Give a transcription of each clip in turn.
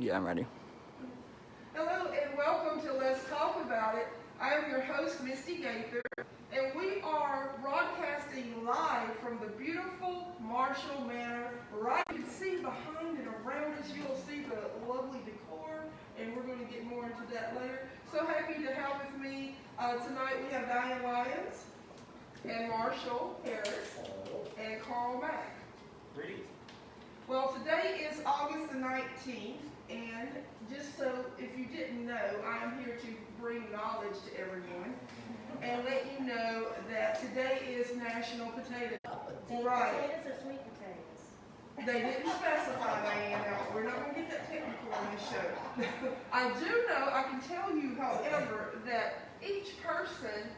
Yeah, I'm ready. Hello and welcome to Let's Talk About It. I am your host, Misty Gaither, and we are broadcasting live from the beautiful Marshall Manor. Right, you can see behind and around us, you'll see the lovely decor, and we're going to get more into that later. So happy to have with me tonight. We have Diane Lyons and Marshall Harris and Carl Mack. Greetings. Well, today is August the 19th, and just so if you didn't know, I am here to bring knowledge to everyone and let you know that today is National Potato Day. Right. Potatoes or sweet potatoes? They didn't specify, Diane. Now, we're not going to get that technical on this show. I do know, I can tell you, however, that each person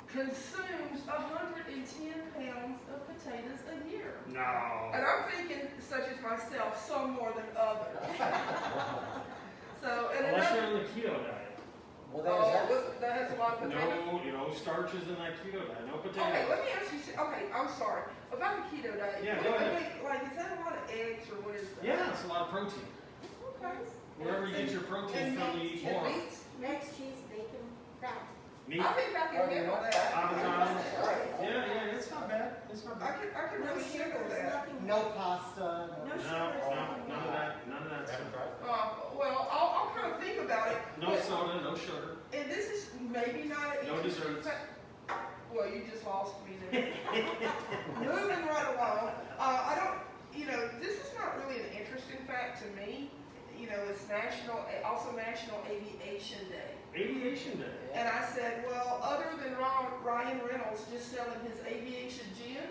consumes 110 pounds of potatoes a year. No. And I'm thinking, such as myself, some more than others. So, and Unless you're another, on the keto diet. Well, that has a lot of potatoes. No starches in that keto diet. No potatoes. Okay, let me ask you. Okay, I'm sorry about the keto diet. Yeah, go ahead. Like, is that a lot of eggs or what is that? Yeah, it's a lot of protein. Okay. Wherever you get your protein from, you eat more. Meats? Eggs, cheese, bacon, fat. Meat, I think I can handle that. avocados. Yeah, it's not bad. It's not I bad. can really handle that. No pasta. No No, sugar. none of that. None of that stuff. Well, I'll kind of think about it. No soda, no sugar. And this is maybe not an No interesting desserts. Well, you just lost me there. Moving right along. I don't, this is not really an interesting fact to me. It's also National Aviation Day. Aviation Day. And I said, well, other than Ryan Reynolds just selling his aviation gin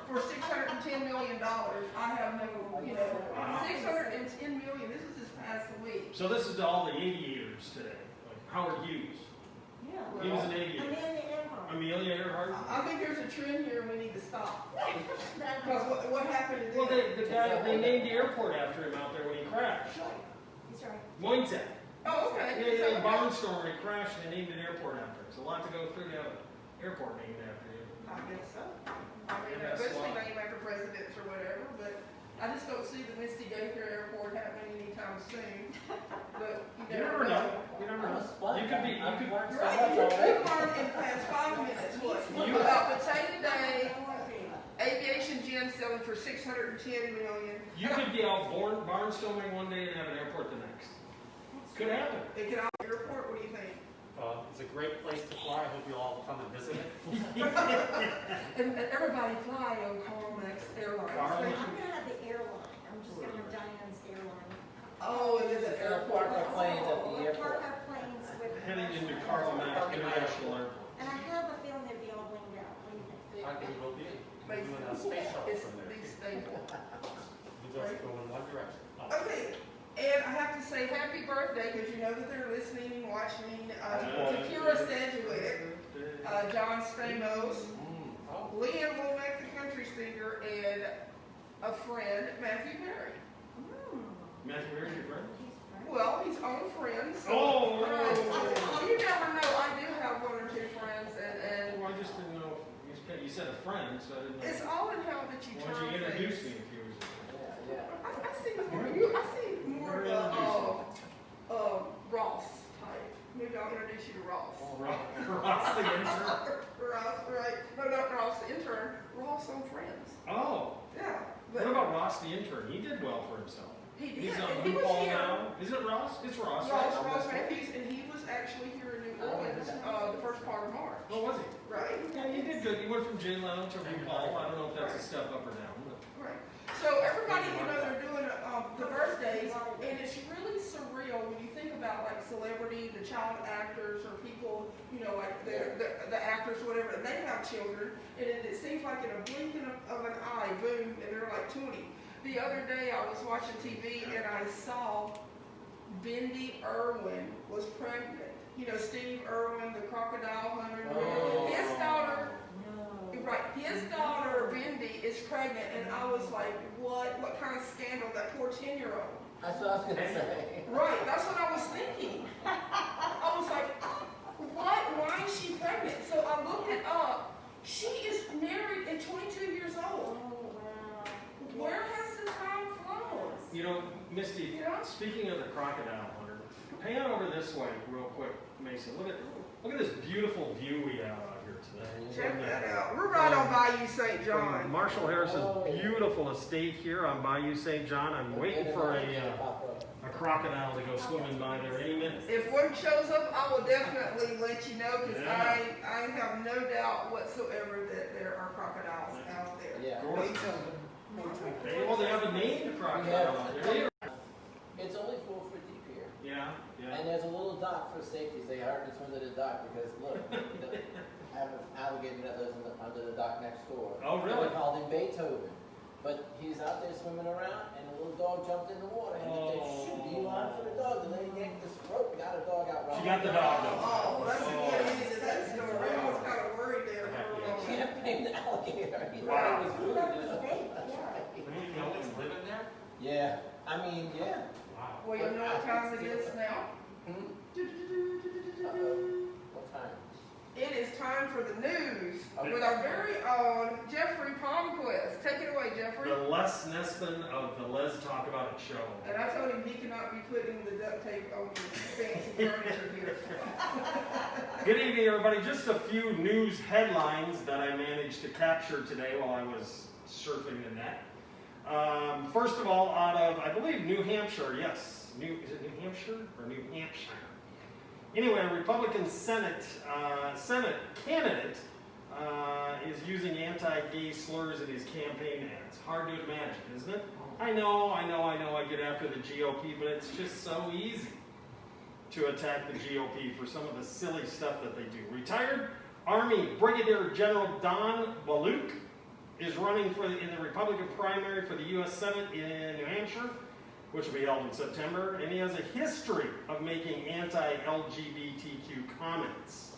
for $610 million, I have no, $610 million. This is this past week. So this is to all the aviators today. Like Howard Hughes. Yeah. He was an aviator. Amelia Earhart. I think there's a trend here and we need to stop. Because what happened to Well, them? they named the airport after him out there when he crashed. He's right. Moinset. Oh, okay. Yeah, barnstorm when he crashed and they named an airport after him. It's a lot to go through to have an airport named after you. I guess so. I mean, Yeah, that's especially why. named after presidents or whatever, but I just don't see the Misty Gaither Airport happening anytime soon. But You never know. You never know. You could be. You could. Right, you learned in the past 5 minutes about Potato Day, aviation gin selling for $610 million. You could be out barnstorming one day and have an airport the next. Could happen. It can out airport. What do you think? It's a great place to fly. I hope you all come and visit it. And everybody fly on Carl Mack's Airlines. Carl. I'm going to have the airline. I'm just going to have Diane's airline. Oh, it is an airport. Park our planes at the We'll airport. park our planes with Heading into Carl Mack International Airport. And I have a feeling they'll be all blinged out. What do you think? I think it will be. We're doing a space shuttle It's from there. the staple. We just go in one direction. Okay, and I have to say happy birthday because you know that they're listening and watching to Kira Sedgwick, John Stamos, Leanne Womack, the country singer, and a friend, Matthew Perry. Matthew, where's your friend? Well, he's on Friends. So Oh! Well, you never know. I do have one or two friends, and Well, I just didn't know. You said a friend, so I didn't know. it's all in how that you Why turn don't you introduce things. me if you was I see more Ross type. Maybe I'll introduce you to Ross. Ross the intern? Ross, right? No, not Ross the intern. Ross on Friends. Oh. Yeah. What about Ross the intern? He did well for himself. He did. He's on And he was RuPaul here. now. Is it Ross? It's Ross. Ross Matthews, and he was actually here in New Orleans the first part of March. Oh, was he? Right. Yeah, he did good. He went from J Lo to RuPaul. I don't know if that's a step up or down. But. Right. So everybody, they're doing the birthdays, and it's really surreal when you think about like celebrity, the child actors, or people, like the actors, whatever, and they have children, and it seems like in a blink of an eye, boom, and they're like 20. The other day I was watching TV and I saw Bindi Irwin was pregnant. Steve Irwin, the crocodile hunter. His daughter. Right, his daughter, Bindi, is pregnant, and I was like, what kind of scandal, that poor 10-year-old. That's what I was going to say. Right, that's what I was thinking. I was like, why is she pregnant? So I looked it up. She is married and 22 years old. Oh, wow. Where has the time flown? You know, Misty, Yeah. speaking of the crocodile hunter, pan over this way real quick, Mason. Look at this beautiful view we have out here today. Check that out. We're right on Bayou St. From John. Marshall Harris's beautiful estate here on Bayou St. John. I'm waiting for a crocodile to go swimming by there any minute. If one shows up, I will definitely let you know, because Yeah. I have no doubt whatsoever that there are crocodiles out there. Yeah. Gorgeous. Beethoven. Well, they have a named crocodile out there. It's only 4 foot deep here. Yeah, yeah. And there's a little dock for safety. They hardly swim to the dock because look, I have an alligator that lives under the dock next door. Oh, really? They called him Beethoven. But he's out there swimming around, and a little dog jumped in the water. And they said, shoot, do you mind for the dog? The lady yanked this rope, got a dog out. She got the dog though. Oh, that's a good end to that story. I was kind of worried there for a You moment. can't blame the alligator. He Wow. thought it was food. That was big, yeah. You know what's living there? Yeah, I mean, yeah. Wow. Well, you know what time it is now? Hmm? Uh-oh. What time? It is time for the news with our very own Jeffrey Palmquist. Take it away, Jeffrey. The Les Nespin of the Les Talk About It show. And I told him he cannot be putting the duct tape on your fancy furniture here. Good evening, everybody. Just a few news headlines that I managed to capture today while I was surfing the net. First of all, out of, I believe, New Hampshire, yes. Is it New Hampshire or New Hampshire? Anyway, a Republican Senate candidate is using anti-gay slurs in his campaign ads. Hard to imagine, isn't it? I know, I get after the GOP, but it's just so easy to attack the GOP for some of the silly stuff that they do. Retired Army Brigadier General Don Baluk is running in the Republican primary for the U.S. Senate in New Hampshire, which will be held in September, and he has a history of making anti-LGBTQ comments.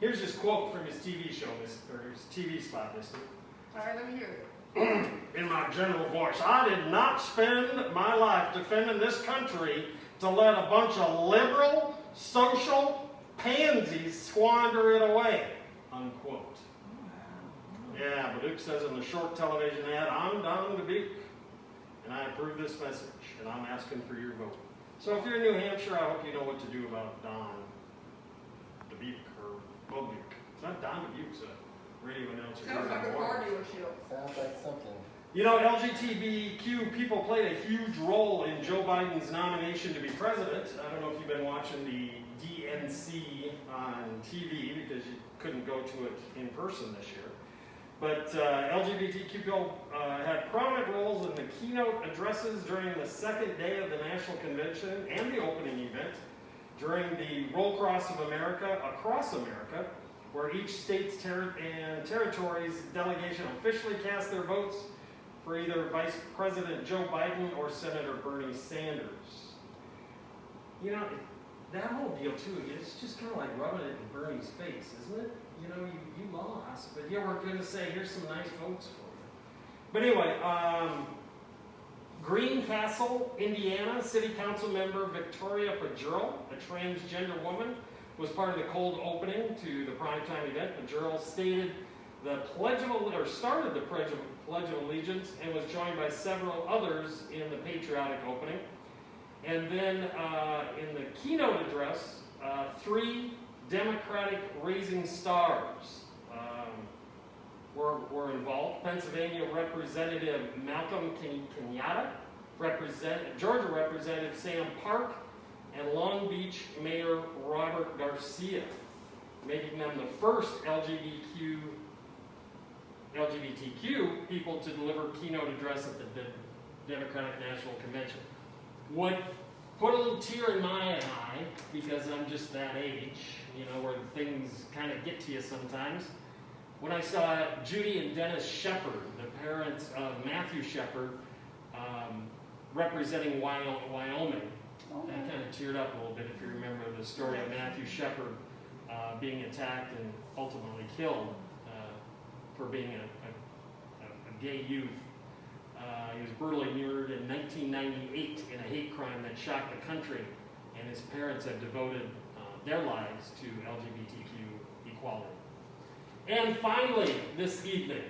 Here's his quote from his TV show, or his TV spot, Misty. All right, let me hear it. In my general voice, I did not spend my life defending this country to let a bunch of liberal, social pansies squander it away, unquote. Yeah, Baluk says in the short television ad, I'm Don Dubuque, and I approve this message, and I'm asking for your vote. So if you're in New Hampshire, I hope you know what to do about Don Dubuque, or Baluk. It's not Don Dubuque, it's a radio announcer. Sounds like a car dealership. Sounds like something. You know, LGBTQ people played a huge role in Joe Biden's nomination to be president. I don't know if you've been watching the DNC on TV because you couldn't go to it in person this year. But LGBTQ people had prominent roles in the keynote addresses during the second day of the National Convention and the opening event, during the Roll Cross of America across America, where each state's and territory's delegation officially cast their votes for either Vice President Joe Biden or Senator Bernie Sanders. You know, that whole deal too, it's just kind of like rubbing it in Bernie's face, isn't it? You know, you lost, but yeah, we're going to say, here's some nice votes for you. But anyway, Greencastle, Indiana, City Council member Victoria Pajurl, a transgender woman, was part of the cold opening to the primetime event. Pajurl started the Pledge of Allegiance and was joined by several others in the patriotic opening. And then in the keynote address, 3 Democratic Rising Stars were involved. Pennsylvania Representative Malcolm Kenyatta, Georgia Representative Sam Park, and Long Beach Mayor Robert Garcia, making them the first LGBTQ people to deliver a keynote address at the Democratic National Convention. What put a little tear in my eye, because I'm just that age, you know, where things kind of get to you sometimes, when I saw Judy and Dennis Shepard, the parents of Matthew Shepard, representing Wyoming. I kind of teared up a little bit if you remember the story of Matthew Shepard being attacked and ultimately killed for being a gay youth. He was brutally murdered in 1998 in a hate crime that shocked the country, and his parents have devoted their lives to LGBTQ equality. And finally, this evening,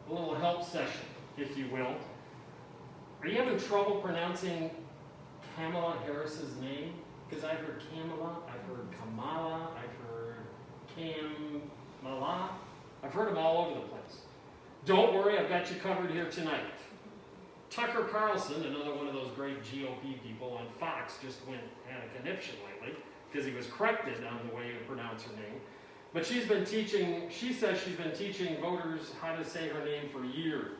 a little help session, if you will. Are you having trouble pronouncing Kamala Harris's name? Because I've heard Kamala, I've heard Kamala, I've heard Kamala. I've heard them all over the place. Don't worry, I've got you covered here tonight. Tucker Carlson, another one of those great GOP people on Fox, just had a conniption lately because he was corrected on the way to pronounce her name. But she says she's been teaching voters how to say her name for years.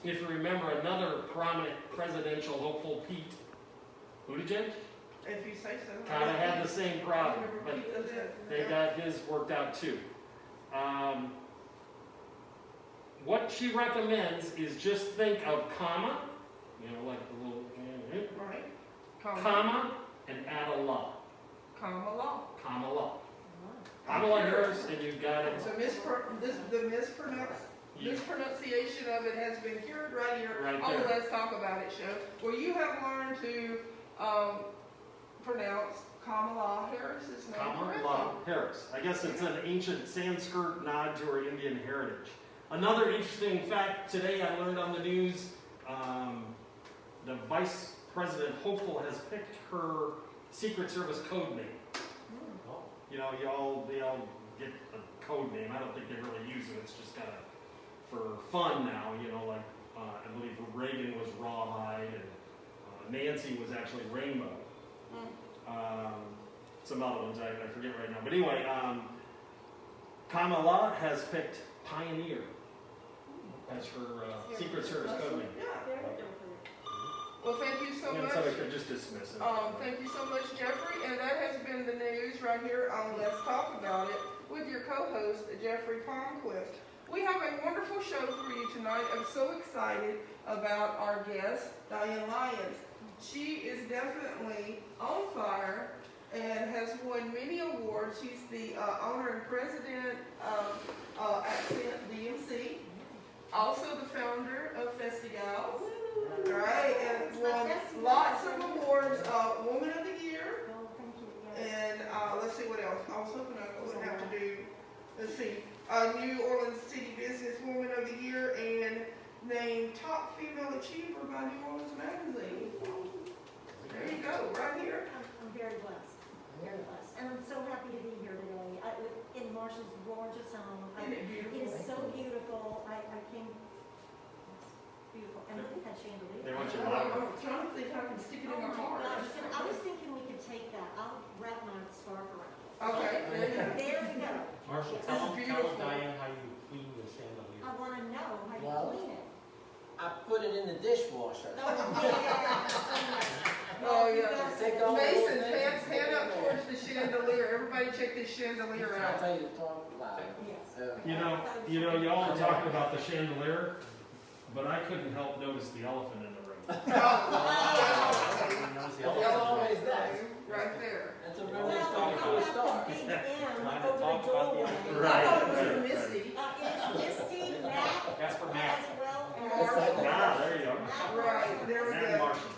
If you remember, another prominent presidential hopeful, Pete Buttigieg, If you say so. kind of had the same problem, but they got his worked out too. What she recommends is just think of comma, like the little, Right. comma, and add a la. Kamala. Kamala. Kamala Harris, and you've got it. So mispronunciation of it has been cured right here Right on the there. Let's Talk About It show, where you have learned to pronounce Kamala Harris's name Kamala correctly. Harris. I guess it's an ancient Sanskrit nod to her Indian heritage. Another interesting fact today I learned on the news, the vice president hopeful has picked her Secret Service code name. They all get a code name. I don't think they really use it. It's just kind of for fun now. I believe Reagan was Rawhide and Nancy was actually Rainbow. Some other ones I forget right now. But anyway, Kamala has picked Pioneer as her Secret Service code name. Yeah. Well, thank you so much. So I could just dismiss it. Thank you so much, Jeffrey. And that has been the news right here on Let's Talk About It with your co-host, Jeffrey Palmquist. We have a wonderful show for you tonight. I'm so excited about our guest, Diane Lyons. She is definitely on fire and has won many awards. She's the owner and president of Accent DMC, also the founder of Festigals. Right, and won lots of awards, Woman of the Year, and let's see what else. I was hoping I wouldn't have to do, let's see, New Orleans City Businesswoman of the Year, and named Top Female Achiever by New Orleans Magazine. There you go, right here. I'm very blessed, and I'm so happy to be here today. In Marshall's gorgeous home. Isn't it beautiful? It is so beautiful. I came. Beautiful. And look at that chandelier. They want you I'm trying to think how I can stick it in my heart. Gosh, I was thinking we could take that. I'll wrap my scarf around it. Okay, there you go. There we go. Marshall, This is tell beautiful. Diane how you clean the chandelier. I want to know how you Well, clean it. I put it in the dishwasher. Oh, yeah. Take all the Mason, old things. hand up towards the chandelier. Everybody check this chandelier I'll out. tell you to talk loud. Yes. Y'all are talking about the chandelier, but I couldn't help notice the elephant in the room. Everyone knows the There's elephant. always that. Right there. That's a Well, really how strong to a about star. the big M Trying to over talk the about the doorway? elephant. I thought it was Right. for Misty. It is Misty, Mack, That's for Mack. as well Marshall. Ah, there you go. Right, there we Matt go. Marshall.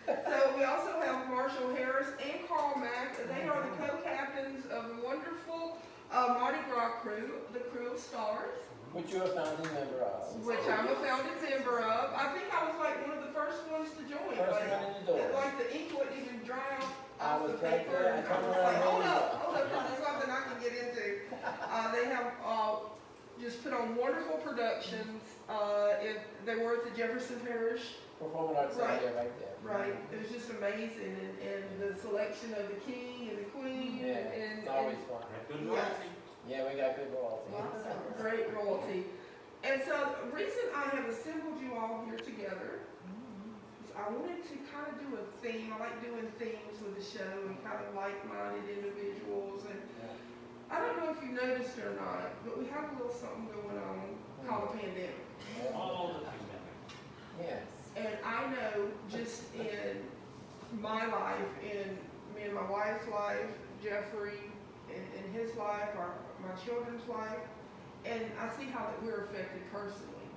So we also have Marshall Harris and Carl Mack. They are the co-captains of the wonderful Mardi Gras crew, the Crew of Stars, Which you're a founding member of. which I'm a founding member of. I think I was like one of the first ones to join. First Like, one in the door. like the ink wouldn't even dry off I the was right paper. there. I And I turned was around like, and hold made up, it. hold up, this is something I can get into. They have just put on wonderful productions. They were at the Jefferson Parish. Performing arts Right. area right there. Right, it was just amazing, and the selection of the king and the queen, Yeah, and, it's always fun. Good Yes. royalty. Yeah, we got good royalty. great royalty. And so, the reason I have assembled you all here together is I wanted to kind of do a theme. I like doing themes with the show and kind of like-minded individuals. And I don't know if you noticed it or not, but we have a little something going on called a pandemic. All the pandemic. Yes. And I know just in my life, in me and my wife's life, Jeffrey, in his life, or my children's life, and I see how that we're affected personally.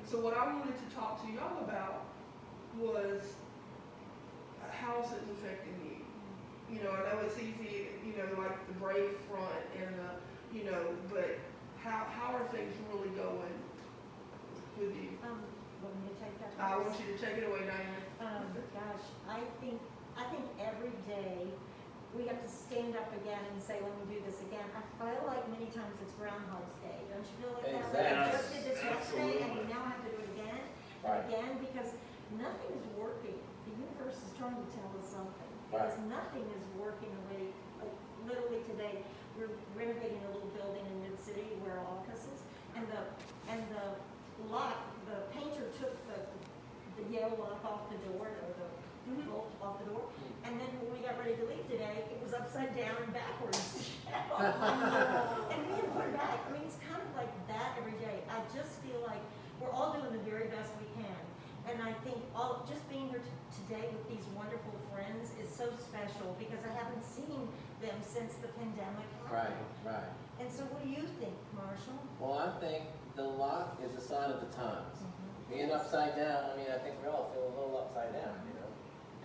So what I wanted to talk to y'all about was how's it affecting you? You know, I know it's easy, like the brave front and but how are things really going with you? Want me to I want you to take it away, Diane. Gosh, I think every day we have to stand up again and say, let me do this again. I feel like many times it's Groundhog's Day. Don't you feel like that? Exactly. Like, I just did this yesterday and we Absolutely. now have to do it again Right. and again because nothing is working. The universe is trying to tell us something. Right. Because nothing is working already. Like, literally today, we're renovating a little building in Mid-City where our office is. And the painter took the yellow lock off the door, or the bolt off the door. And then when we got ready to leave today, it was upside down and backwards. And we had to put it back. I mean, it's kind of like that every day. I just feel like we're all doing the very best we can. And I think just being here today with these wonderful friends is so special because I haven't seen them since the pandemic Right, happened. right. And so what do you think, Marshall? Well, I think the lock is a sign of the times. Being upside down, I mean, I think we all feel a little upside down, you know?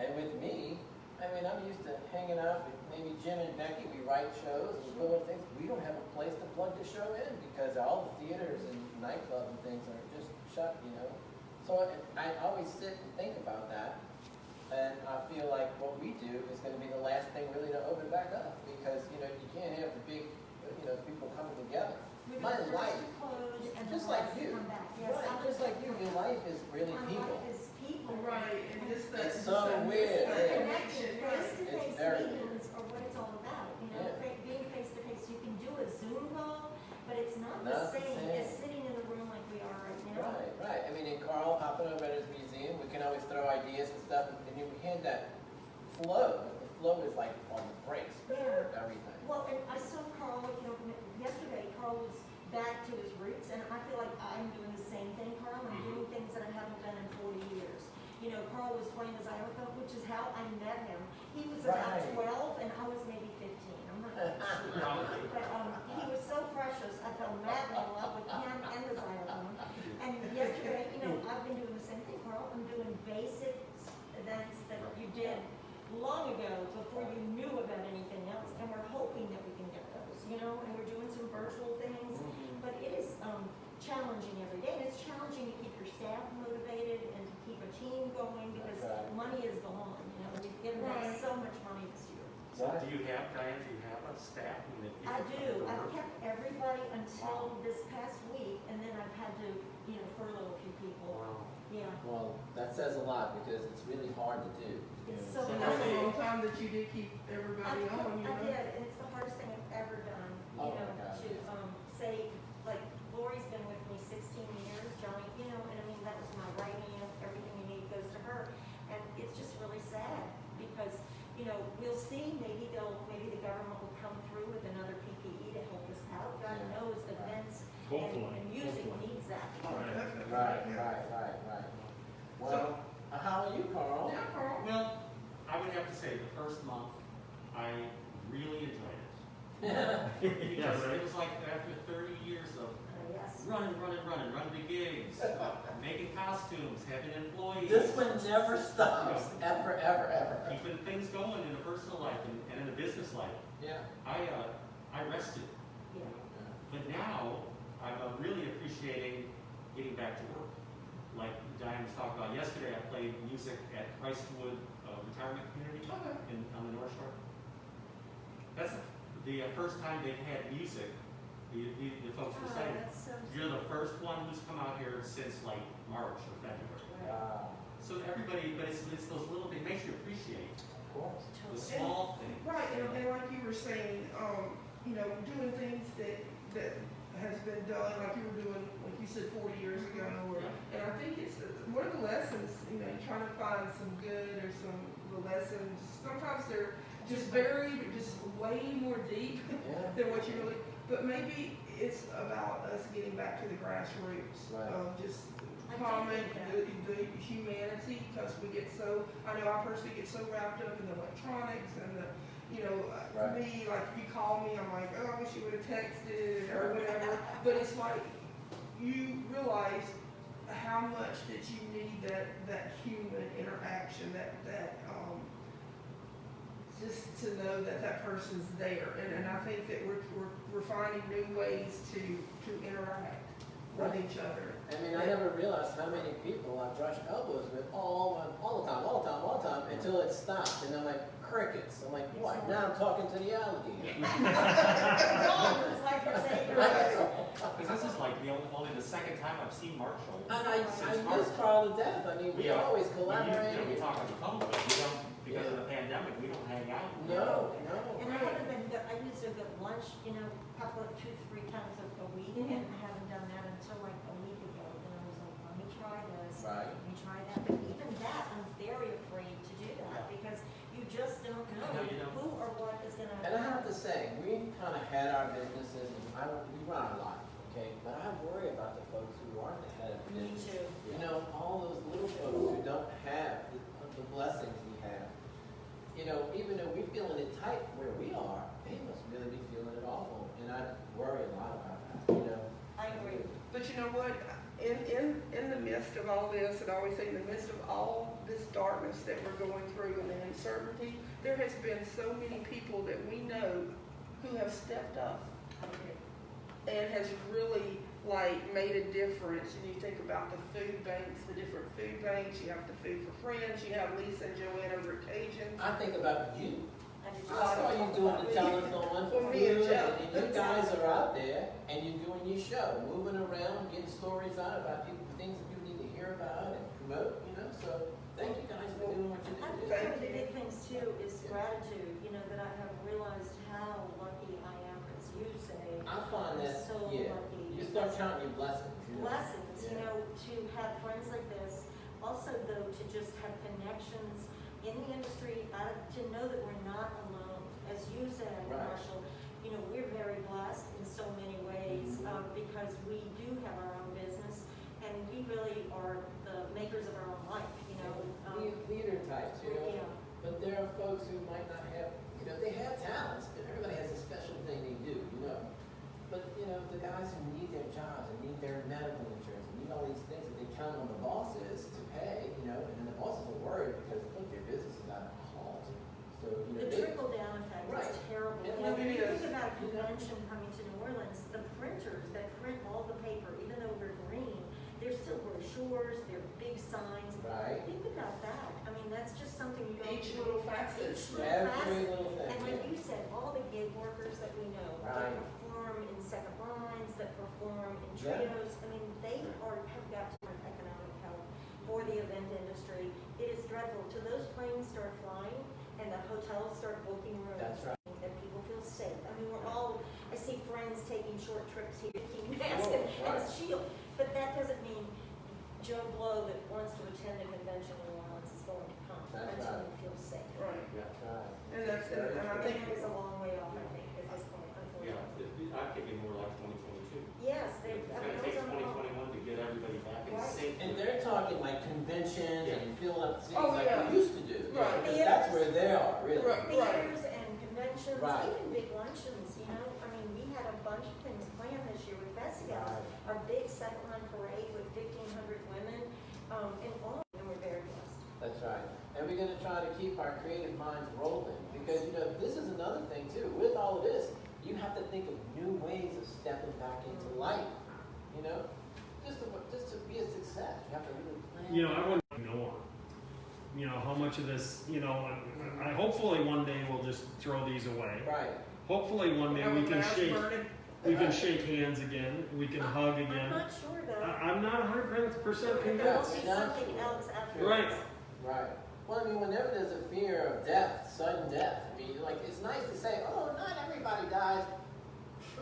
And with me, I mean, I'm used to hanging out with maybe Jim and Becky. We write shows and we go and things. We don't have a place to plug the show in because all the theaters and nightclubs and things are just shut, you know? So I always sit and think about that. And I feel like what we do is going to be the last thing really to open back up because, you know, you can't have the big, you know, people coming together. We're My the first life, to close and the just like last to you. come back. Yes, Right, just like you, your life is really My people. life is people. Right, and just that. It's so weird. that Yeah. connection, Connecting, right. face-to-face It's very meetings are what it's all about, you know, Yeah. being face-to-face. You can do a Zoom call, but it's not the Not the same same. as sitting in a room like we are right now. Right, right. I mean, and Carl hopping over at his museum, we can always throw ideas and stuff, and we had that flow. The flow is like on the brakes, Yeah. everything. Well, and I saw Carl, you know, yesterday, Carl was back to his roots, and I feel like I'm doing the same thing, Carl. I'm doing things that I haven't done in 40 years. You know, Carl was playing the xylophone, which is how I met him. He was about Right. 12, and I was maybe 15. I'm not sure. But he was so precious. I fell madly in love with him and the xylophone. And yesterday, you know, I've been doing the same thing, Carl. I'm doing basic events that you did long ago before you knew about anything else, and we're hoping that we can get those, you know, and we're doing some virtual things, but it is challenging every day, and it's challenging to keep your staff motivated and to keep a team going because That's right. money is gone, you know, we've given them Right. so much money this year. So do you have, Diane, do you have a staff? I do, I've kept everybody until this past week, and then I've had to, you know, furlough a few people, Wow. yeah. Well, that says a lot because it's really hard to do. you It's know. so And that's a long time that you did keep everybody on, you I know? did, and it's the hardest thing I've ever done, Oh you my know, God, to, say, like, Lori's been with me 16 years, Johnny, you know, and I mean, that was my right hand, everything you need goes to her, and it's just really sad, because, you know, we'll see, maybe the government will come through with another PPE to help us out, God Yeah. knows events Hopefully, and music hopefully. needs that. Definitely. Right. Well, how are you, Carl? Yeah, Carl. Well, I would have to say the first month, I really enjoyed it. Yeah. Because it was like after 30 years of Yes. running to gigs, making costumes, having employees. This one never stops, ever. Keeping things going in a personal life and in a business life. Yeah. I rested. Yeah. But now, I'm really appreciating getting back to work. Like Diane was talking about yesterday, I played music at Christwood Retirement Community Okay. on the North Shore. That's the first time they've had music. The folks were Oh, saying, that's so. you're the first one who's come out here since like March or February. Wow. So everybody, but it's those little things, makes you appreciate Of course. the small things. Right, and like you were saying, you know, doing things that has been done, like you were doing, like you said, 40 years ago, and I think it's one of the lessons, you know, trying to find some good or the lessons, sometimes they're just buried, or just way more deep Yeah. than what you really, but maybe it's about us getting back to the grassroots Right. of just I common, think the humanity, because we get so, I know I personally get so wrapped up in the electronics and the, you know, for Right. me, like, if you call me, I'm like, oh, I wish you would have texted or whatever, but it's like, you realize how much that you need that human interaction, just to know that person's there, and I think that we're finding new ways to interact. with each other. I mean, I never realized how many people I brush elbows with all the time, until it stopped, and I'm like, crickets. I'm like, what? Now I'm talking to the alligator. It's like you're saying, Because this is like only the second time I've seen Marshall. And I since miss March. Carl to death. I mean, we always We collaborate. talk on the phone, but we don't, because of the pandemic, we don't hang out. No. and I haven't been, I used to go to lunch, a couple of 2-3 times a week, and I haven't done that until like a week ago. And I was like, let me try this. Right. Let me try that. But even that, I'm very afraid to do that because you just don't know No, you don't. who or what is going to. And I have to say, we kind of had our businesses, and we run our life, okay? But I worry about the folks who aren't the head of Me business. too. You know, all those little folks who don't have the blessings we have. Even though we're feeling it tight where we are, they must really be feeling it awful. And I worry a lot about that, I agree. But you know what? In the midst of all this, and I always say in the midst of all this darkness that we're going through and the uncertainty, there has been so many people that we know who have stepped up and has really made a difference. And you think about the food banks, the different food banks. You have the Food for Friends. You have Lisa and Joanne over at Cajun. I think about you. I just- I saw you doing the telethon for Well, me and food, Joe. and you guys are out there, and you're doing your show, moving around, getting stories out about people, things that people need to hear about and promote, So thank you guys for doing what you I do. think one of the big things too is gratitude, that I have realized how lucky I am, as you say. I find that, So yeah, lucky. you start counting your blessings. Blessings, Yeah. to have friends like this. Also though, to just have connections in the industry, to know that we're not alone. As you said, Right. Marshall, we're very blessed in so many ways, because we do have our own business and we really are the makers of our own life, Leader types, Yeah. But there are folks who might not have, they have talents, but everybody has a special thing they do, But, the guys who need their jobs and need their medical insurance and need all these things that they count on the bosses to pay, and then the bosses are worried because, look, their business is at a halt. So, The trickle down effect Right. is terrible. It When really you is. think about a convention coming to New Orleans, the printers that print all the paper, even though we're green, they're still brochures, they're big signs. Right. Think about that. I mean, that's just something you don't. Each little facet. Each little Every facet. little thing. And like you said, all the gig workers that we know, Right. that perform in second lines, that perform in Yeah. trios, I mean, they have got to earn economic help for the event industry. It is dreadful. Till those planes start flying and the hotels start booking rooms. That's right. That people feel safe. I mean, I see friends taking short trips here, taking masks Oh, and a right. shield, but that doesn't mean Joe Blow that wants to attend a convention in New Orleans is going to come That's until right. he feels safe. Right. That's right. And I think That is a long way off, I think, at this point, Yeah, unfortunately. I'm thinking more like 2022. Yes, It's I gonna mean, take those are 2021 to get everybody back in Right. sync. And they're talking like conventions and filling up cities Oh, like yeah. we used to do. Right. Because that's where they are, really. Right. theaters and conventions, Right. even big luncheons, I mean, we had a bunch of things planned this year with festivals. Right. Our big second line parade with 1,500 women, and all of them were very blessed. That's right. And we're gonna try to keep our creative minds rolling because, this is another thing too. With all of this, you have to think of new ways of stepping back into life, Just to be a success, you have to really plan. I wouldn't ignore, how much of this, I hopefully one day we'll just throw these away. Right. Hopefully one day have we a can mask shake, burning. we can shake hands again, we can hug I'm again. not sure though. I'm not 100% There will convinced. be something else after Right. this. Right. Well, I mean, whenever there's a fear of death, sudden death, it's nice to say, oh, not everybody dies.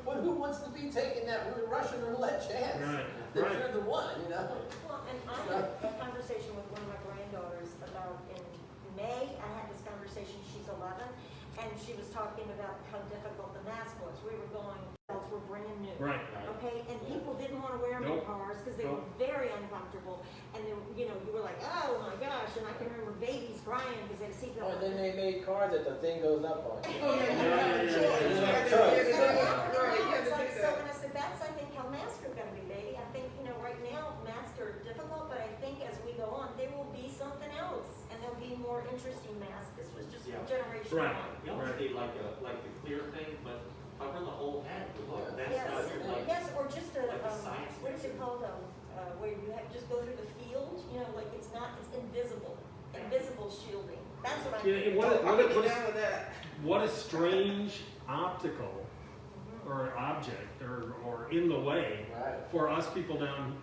But who wants to be taking that Russian roulette chance? Right, That right. you're the one, Well, and I had a conversation with one of my granddaughters about in May, I had this conversation, she's 11, and she was talking about how difficult the mask was. We were going, adults were bringing new. Right. Okay, and people didn't want to wear them in Nope. cars because they were Nope. very uncomfortable. And then, you were like, oh my gosh, and I can remember babies crying because they had a seatbelt. Oh, and then they made cars that the thing goes up on. Oh, yeah, Yeah, you yeah, had to yeah, have a yeah. choice. So You had to do now, that. Right, you had it's to like, do so that. when I said, that's, I think, how masks are gonna be, baby. I think, right now, masks are difficult, but I think as we go on, there will be something else. And there'll be more interesting masks. This was just Yeah. generation Right. one. You almost need like the clear thing, but cover the whole head. That's Yes, not your like. yes, or just a, like a science what is it fiction. called, where you have just go through the field, you know, like it's invisible shielding. That's what I'm Yeah, thinking. I'm gonna get down with that. what a strange optical or object or in the way Right. for us people down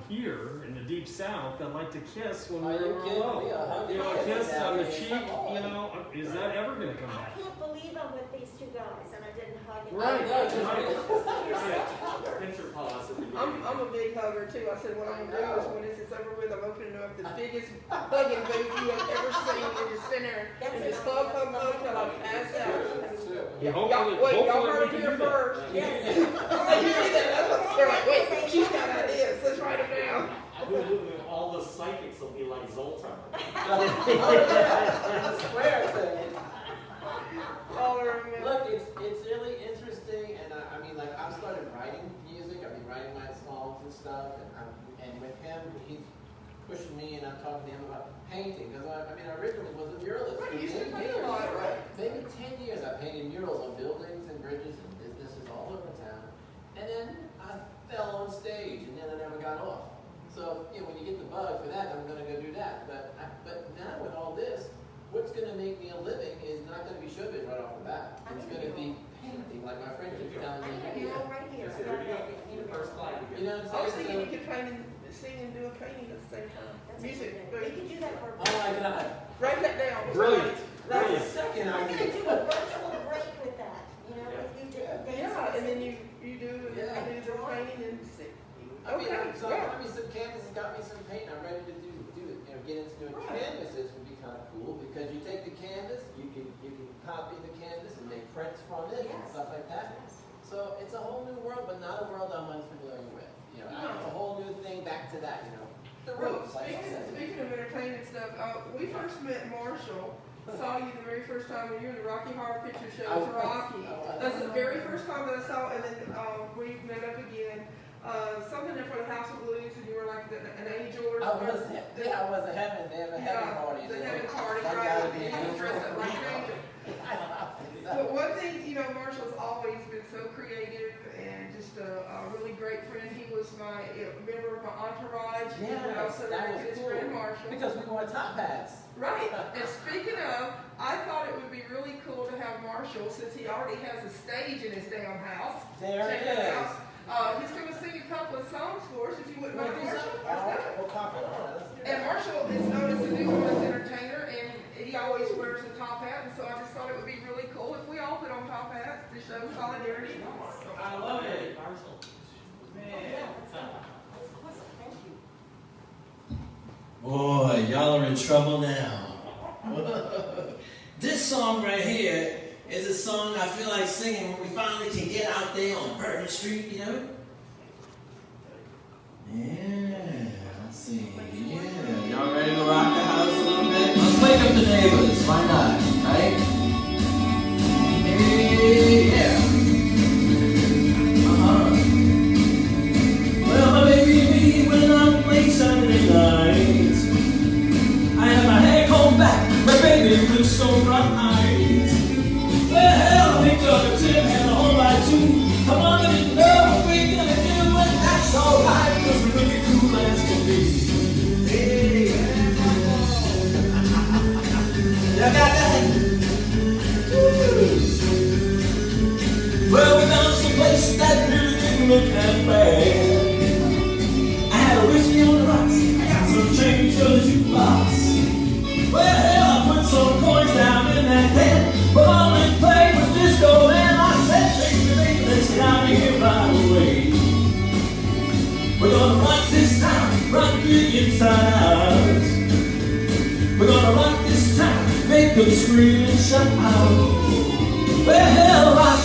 here in the deep south that like to kiss when Are you we're kidding alone. me? A hug You know, a and kiss kiss on the down cheek, here. Come on. you know, is that ever gonna come I back? can't believe I'm with these two guys and I didn't hug it. Right, I know, right. You're such a hugger. Interpause at the beginning. I'm a big hugger too. I said what I'm gonna do is when this is over with, I'm opening up the biggest hugging booth you have ever seen and just sit there and just hug till I pass out. Yeah, Y'all, hopefully, wait, y'all hopefully heard we it can here do that. first. Yes. You see that? They're like, wait, she's got ideas. Let's write them down. All the psychics will be like Zoltan. I swear to you. All are in. Look, it's really interesting, and I mean, like, I've started writing music. I've been writing my songs and stuff, and with him, he's pushing me, and I'm talking to him about painting, because I mean, I originally was a muralist. Right, for you used to 10 paint a years. lot, right? Maybe 10 years. I painted murals on buildings and bridges and businesses all over town, and then I fell on stage, and then I never got off. So, you know, when you get the bug for that, I'm going to go do that. But now with all this, what's going to make me a living is not going to be showbiz right off the bat. It's going to be painting, like my friend keeps telling I me. have you all right here. Yes, there you go. Your first slide. You know I what was I'm thinking you saying? could paint and sing and do a painting at the same time. That's Music. a good idea. We could do that for a Oh my God. Write that down. Brilliant. That's the second I'm gonna idea. do a virtual break with that, you know, if you did dance. Yeah, and then you do Yeah. the painting and sing. I mean, Okay, so yeah. got me some canvases, got me some paint. I'm ready to do it. You know, get into doing Right. canvases would be kind of cool because you take the canvas, you can copy the canvas and make prints from it and Yes. stuff like that. So it's a whole new world, but not a world I'm unfamiliar with. You know, No. it's a whole new thing back to that. You know, the Well, roots, like I said. speaking of entertainment stuff, we first met Marshall. Saw you the very first time when you were in the Rocky Horror Picture Show with Rocky. That's the very first time that I saw, and then we met up again. Something there for the House of Blues, and you were like an angel or I was, something. yeah, I was a heaven. They have a heaven party. The heaven party, I right? gotta be You an were dressed up like an angel. angel. But one thing, you know, Marshall's always been so creative and just a really great friend. He was my member of my entourage. Yeah, and I also that married was his cool. friend Marshall. Because we wore top hats. Right. And speaking of, I thought it would be really cool to have Marshall, since he already has a stage in his damn house. There Check it is. out. He's going to sing a couple of songs for us, if you wouldn't Wanna mind, do Marshall. something? All right, we'll copy it. All right, let's do And that. Marshall is known as the New Orleans entertainer, and he always wears a top hat, and so I just thought it would be really cool if we all put on top hats to show solidarity. I love it. Marshall. Yeah, that's awesome, thank you. Boy, y'all are in trouble now. This song right here is a song I feel like singing when we finally can get out there on Bourbon Street, you know? Yeah, let's see. Yeah, y'all ready to rock the house a little bit? Let's wake up the neighbors, why not, right? Yeah. Well, my baby and me went out late Saturday night. I had my hair combed back, my baby looked so bright. Well, I picked up a tip and a whole lot too. Come on, let me know what we're gonna do, but that's alright, cause we're looking cool as can be. Hey, y'all got that? Woo. Well, we found some place that really didn't look that bad. I had a whiskey on the rocks, I got some change for the jukebox. Well, I put some coins down in that pen, but all it played was disco, and I said, baby, let's get out of here right away. We're gonna rock this town, rock the inside out. We're gonna rock this town, make them scream and shout out. Well, rock,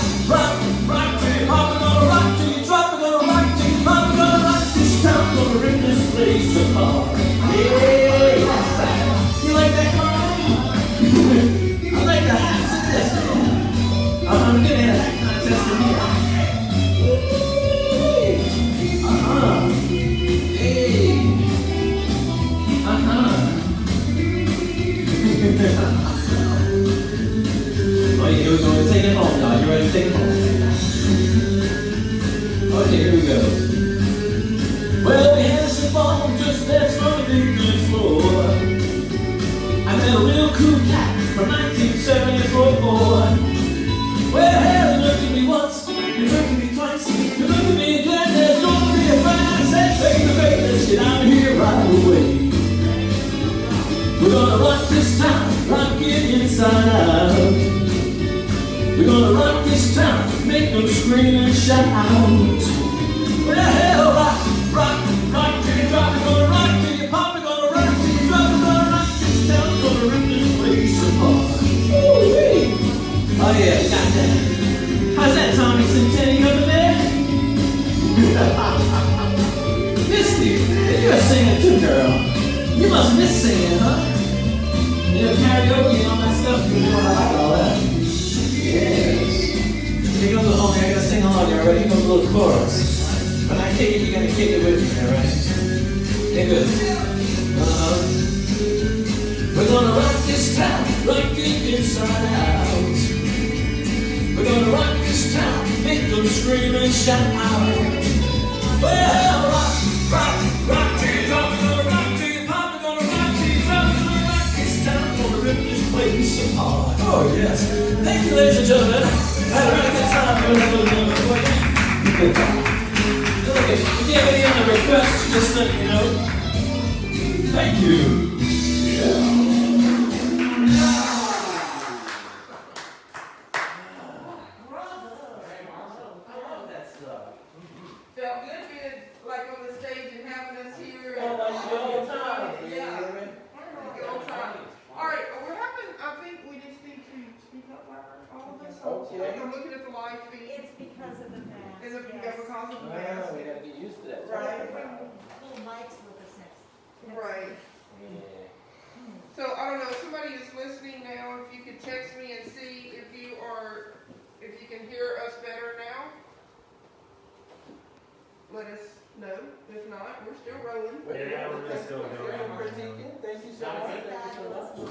till you pop, we're gonna rock till you drop, we're gonna rock till you pop, we're gonna rock this town, gonna rip this place apart. Yeah, you like that, Carl? I like the hats of this. I'm gonna have that contest in here. Hey. Oh, here we go. We're taking it home, y'all. You ready to take it home? Okay, here we go. Well, we had a gonna rock this town, rock it inside out. We're gonna rock this town, make them scream and shout. Well, rock, rock, rock till you drop. We're gonna rock till you pop. We're gonna rock till you drop. We're gonna rock this town, we're gonna rip this place apart. Ooh-wee. Oh yeah, we got that. How's that, Tommy Centennial over there? Misty, you're singing too, girl. You must miss singing, huh? You know, karaoke and all that stuff. You know, I like all that. Yes. Here goes the homie. I gotta sing along. You ready? Here goes a little chorus. When I kick it, you're gonna kick it with me, all right? Here goes. We're gonna rock this town, rock it inside out. We're gonna rock this town, make them scream and shout out. Well, rock, rock, rock till you drop. We're gonna rock till you pop. We're gonna rock till you drop. We're gonna rock this town, we're gonna rip this place apart. Oh yes. Thank you, ladies and gentlemen. I had a really good time. Good time. Look, if you have any other requests, just let me know. Thank you. Yeah. Felt good being like on the stage and having us here. Felt like the old times, Yeah. baby. Like the old times. All right, we're having, I think we just need to speak up louder, all of us. Okay. I'm looking at the live feed. It's because of the mask. Is it yes. because of the Oh, mask? we gotta get used to that. Right. Little mics with us next. Right. Yeah. So I don't know, if somebody is listening now, if you could text me and see if you can hear us better now. Let us know. If not, we're still rolling. Yeah, we're just still going. Critiquing. Thank you so much. Thank you so much.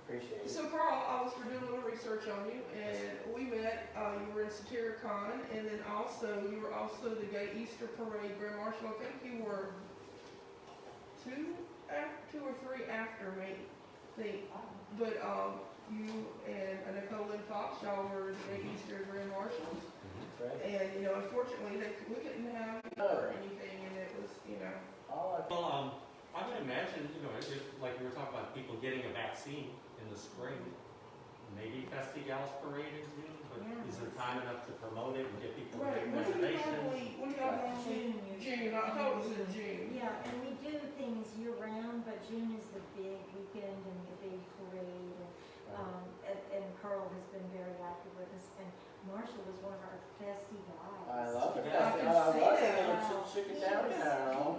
Appreciate it. So Carl, I was doing a little research on you, and we met. You were in Satyricon, and then you were also the Gay Easter Parade Grand Marshal. I think you were two or three after me. But you and Nicole and Fox, y'all were the Gay Easter Grand Marshals. Right. And unfortunately, we couldn't have you or anything, and it was, Well, I would imagine, if, like we were talking about people getting a vaccine in the spring, maybe Festivals Parade in June, but is there time enough to promote it and get people to right. make When do y'all reservations? normally June? I thought it was in June. Yeah, and we do things year round, but June is the big weekend and the big parade. And Carl has been very active with us, and Marshall was one of our festy guys. I love it. Yeah. I was a little chicken down now.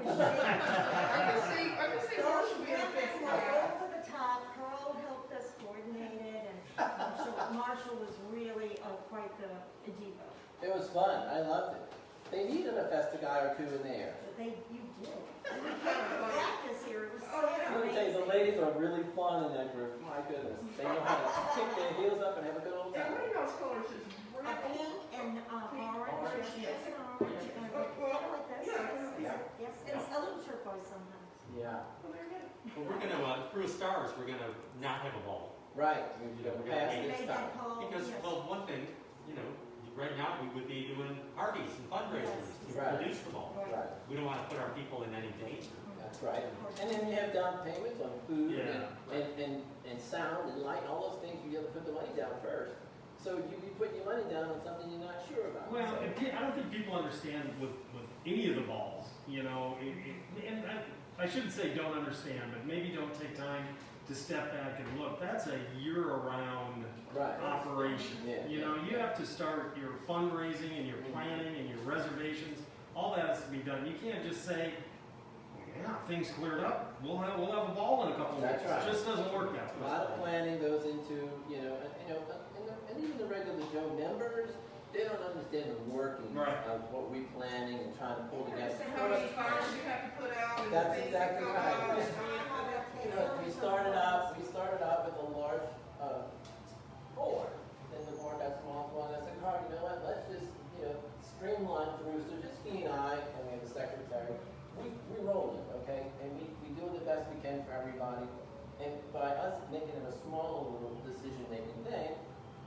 I can see Marshall being a big guy. Over the top, Carl helped us coordinate it, and Marshall was really quite the diva. It was fun. I loved it. They needed a Festa guy or two in there. But you did. We came to practice here, it was so Let me tell you, the amazing. ladies are really fun in that group. My goodness. They know how to kick their heels up and have a good old And time. what are y'all's colors? Is A red? pink and orange, yes, and orange, and Well, like this, yes, and a little turquoise sometimes. Yeah. Well, there you go. Well, we're gonna, through Stars, we're gonna not have a ball. Right. We're We're past gonna this Made time. that call, Because, yes. well, one thing, right now, we would be doing parties and fundraisers to Right. produce the ball. Right. We don't wanna put our people in any danger. That's right. And then you have down payments on food Yeah. and sound and light and all those things. You have to put the money down first. So you be putting your money down on something you're not sure about. Well, So- I don't think people understand with any of the balls, and I shouldn't say don't understand, but maybe don't take time to step back and look. That's a year-round Right. operation. Yeah. You have to start your fundraising and your planning and your reservations. All that has to be done. You can't just say, "Yeah, things cleared up. We'll have a ball in a couple of That's weeks." right. It just doesn't work that A way. lot of planning goes into, and even the regular Joe members, they don't understand the workings Right. of what we're planning and trying to pull together. And how many fires you have to put out and the That's things that exactly come right. out. We started out with a large board. Then the board got small, and I said, Carl, you know what? Let's just streamline through. So just he and I, and we have a secretary. We roll it, okay? And we do the best we can for everybody. And by us making it a small little decision-making thing,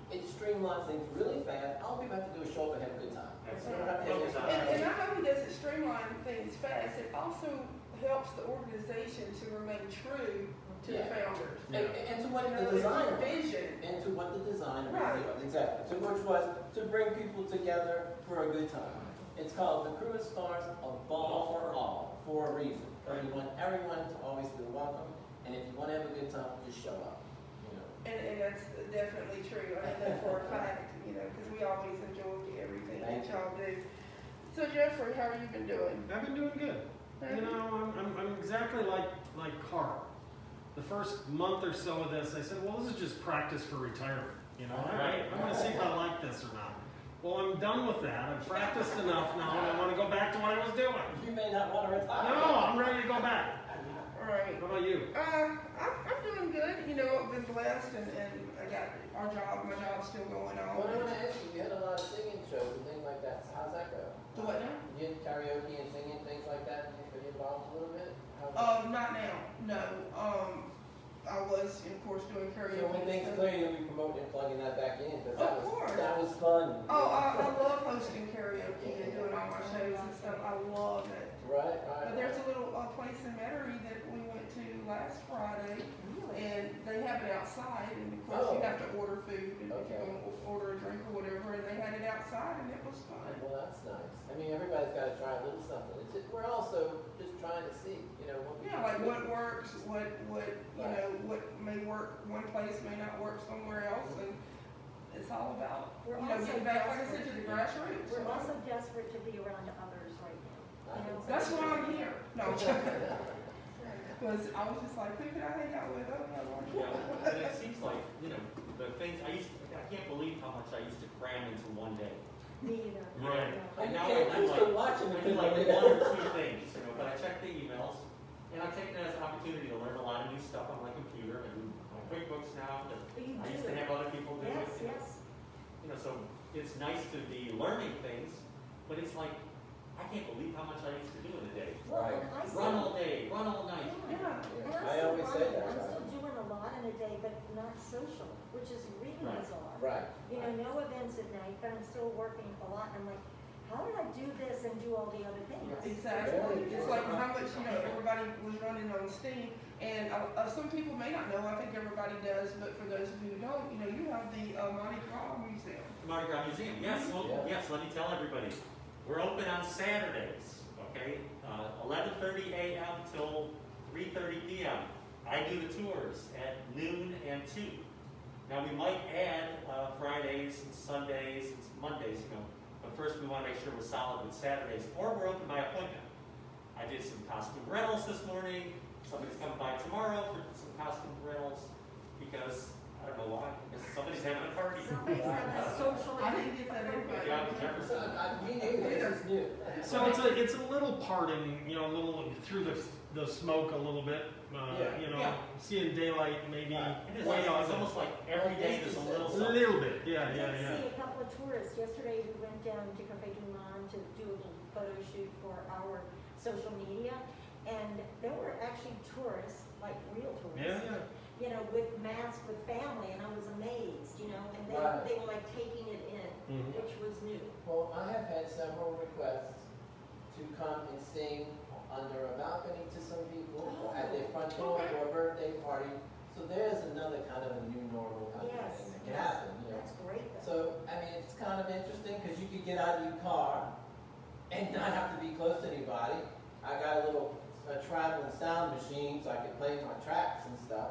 it streamlines things really fast. All we have to do is show up and have a good time. That's We don't have to have Focus on And not only does it streamline things fast, it also helps the organization to remain true to the founders. And to what You the know, it's design your was. vision. And to what the design Right. really was, exactly. So which was to bring people together for a good time. It's called the Krewe Stars, a ball for all, for a reason. We want everyone to always feel welcome, and if you want to have a good time, just show up. You know. And that's definitely true. I know that for a fact, you know, because we always enjoy everything that y'all do. So Jeffrey, how have you been doing? I've been doing good. You know, I'm exactly like Carl. The first month or so of this, I said, well, this is just practice for retirement. You know, I'm going to see if I like this or not. Well, I'm done with that. I've practiced enough now, and I want to go back to what I was doing. You may not want to retire. No, I'm ready to go back. Right. What about you? I'm doing good. You know, I've been blessed, and I got my job's still going on. Well, I want to ask you, you had a lot of singing shows and things like that. So how's that go? Do what now? You had karaoke and singing, things like that. Are you involved a little bit? Not now. No. I was, of course, doing karaoke. So when things clear, you'll be promoting and plugging that back in, because Of course. that was fun. Oh, I love hosting karaoke and doing all my shows and stuff. I love it. Right. But there's a little place in Manor that we went to last Friday, and they have it outside, and of course you have to order food, and if you're going to order a drink or whatever, and they had it outside, and it was fun. Well, that's nice. I mean, everybody's got to try a little something. We're also just trying to see, you know, what we Yeah, like what works, what you know, what may work one place may not work somewhere else, and it's all about, We're you know, also getting back, like I said, desperate. to the grassroots. We're also desperate to be around others right now. You know, That's why I'm here. No, because I was just like, who can I hang out with? Oh, no, Lord. Yeah, and it seems like, you know, the things, I can't believe how much I used to cram into one day. Me either. Right. And now can't I'm still like, watching I the do like people. one or two things, you know, but I check the emails, and I take it as an opportunity to learn a lot of new stuff on my computer. I do my QuickBooks now, that You I do. used to have other people do it. Yes, yes. You know, so it's nice to be learning things, but it's like, I can't believe how much I used to do in a day. Well, Right. and I Run still, all day, run all night. Yeah. and I'm I still always say running, that. I'm still doing a lot in a day, but not social, which is really Right. bizarre. Right. You know, no events at night, but I'm still working a lot, and I'm like, how did I do this and do all the other things? Exactly. It's like how much, you know, everybody was running on Steam, and some people may not know, I think everybody does, but for those who don't, you know, you have the Mardi Gras Museum. Mardi Gras Museum, yes, well, Yeah. yes, let me tell everybody. We're open on Saturdays, okay? 11:30 a.m. till 3:30 p.m. I do the tours at noon and 2. Now, we might add Fridays and Sundays and Mondays, you know, but first we want to make sure we're solid with Saturdays, or we're open by appointment. I did some costume rentals this morning. Somebody's coming by tomorrow for some costume rentals, because, I don't know why, because somebody's having a party. Somebody's having a social. I didn't get that invite. Yeah, Jefferson. Me neither, this is new. So it's a little parting, you know, a little through the smoke a little bit. You know, Yeah. seeing daylight maybe It is, way it's off. almost like every day there's a little A something. little bit, yeah, I yeah, did yeah. see a couple of tourists. Yesterday, we went down to Krewe to do a little photo shoot for our social media, and there were actually tourists, like real tourists. Yeah, yeah. You know, with masks, with family, and I was amazed, you know, and Right. they were like taking it in, Mhm. which was new. Well, I have had several requests to come and sing under a balcony to some people, or at their front door Okay. for a birthday party. So there's another kind of a new normal kind of Yes, thing that can yes. happen, you know. That's great, though. So, I mean, it's kind of interesting, because you could get out of your car and not have to be close to anybody. I got a traveling sound machine, so I could play my tracks and stuff.